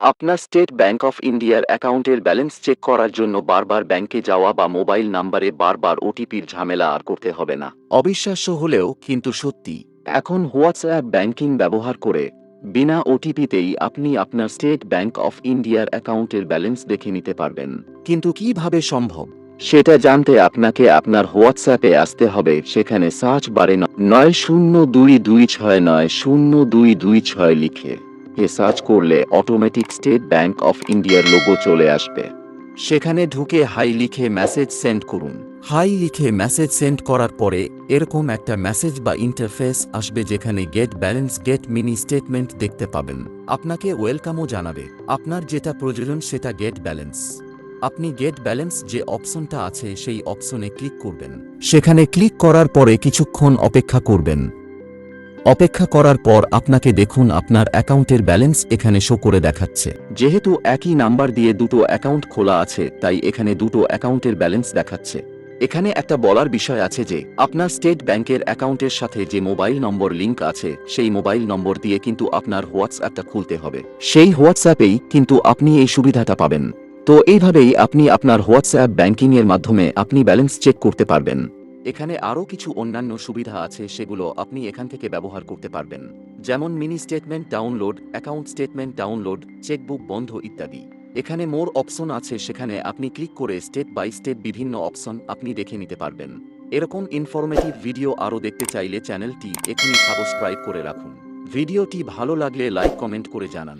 আপনার state bank of ইন্ডিয়ার অ্যাকাউন্টের ব্যালেন্স চেক করার জন্য বারবার ব্যাংকে যাওয়া বা মোবাইল নাম্বারে বারবার ওটিপির ঝামেলা আর করতে হবে না। অবিশ্বাস্য হলেও কিন্তু সত্যি। এখন হোয়াটসঅ্যাপ ব্যাংকিং ব্যবহার করে বিনা ওটিপিতেই আপনি আপনার স্টেট ব্যাংক অফ ইন্ডিয়ার অ্যাকাউন্টের ব্যালেন্স দেখে নিতে পারবেন। কিন্তু কিভাবে সম্ভব? সেটা জানতে আপনাকে আপনার হোয়াটসঅ্যাপে আসতে হবে। সেখানে সার্চ বারে 9022690226 লিখে সার্চ করলে অটোমেটিক স্টেট ব্যাংক অফ ইন্ডিয়ার লোগো চলে আসবে। সেখানে ঢুকে হাই লিখে মেসেজ সেন্ড করুন। হাই লিখে মেসেজ সেন্ড করার পরে এরকম একটা মেসেজ বা ইন্টারফেস আসবে, যেখানে get balance get mini statement দেখতে পাবেন। আপনাকে ওয়েলকামও জানাবে। আপনার যেটা প্রয়োজন সেটা গেট ব্যালেন্স। আপনি গেট ব্যালেন্স যে অপশনটা আছে সেই অপশনে ক্লিক করবেন। সেখানে ক্লিক করার পরে কিছুক্ষণ অপেক্ষা করবেন। অপেক্ষা করার পর আপনাকে দেখুন আপনার অ্যাকাউন্টের ব্যালেন্স এখানে শো করে দেখাচ্ছে। যেহেতু একই নাম্বার দিয়ে দুটো অ্যাকাউন্ট খোলা আছে, তাই এখানে দুটো অ্যাকাউন্টের ব্যালেন্স দেখাচ্ছে। এখানে একটা বলার বিষয় আছে যে আপনার স্টেট ব্যাংকের অ্যাকাউন্টের সাথে যে মোবাইল নম্বর লিংক আছে সেই মোবাইল নম্বর দিয়ে কিন্তু আপনার হোয়াটসঅ্যাপটা খুলতে হবে। সেই হোয়াটসঅ্যাপেই কিন্তু আপনি এই সুবিধাটা পাবেন। তো এইভাবেই আপনি আপনার হোয়াটসঅ্যাপ ব্যাংকিংয়ের মাধ্যমে আপনি ব্যালেন্স চেক করতে পারবেন। এখানে আরও কিছু অন্যান্য সুবিধা আছে, সেগুলো আপনি এখান থেকে ব্যবহার করতে পারবেন, যেমন mini statement download, account statement download, chequebook বন্ধ ইত্যাদি। এখানে মোর অপশন আছে, সেখানে আপনি ক্লিক করে স্টেপ বাই স্টেপ বিভিন্ন অপশন আপনি দেখে নিতে পারবেন। এরকম ইনফরমেটিভ ভিডিও আরও দেখতে চাইলে চ্যানেলটি এখনই সাবস্ক্রাইব করে রাখুন। ভিডিওটি ভালো লাগলে লাইক কমেন্ট করে জানান।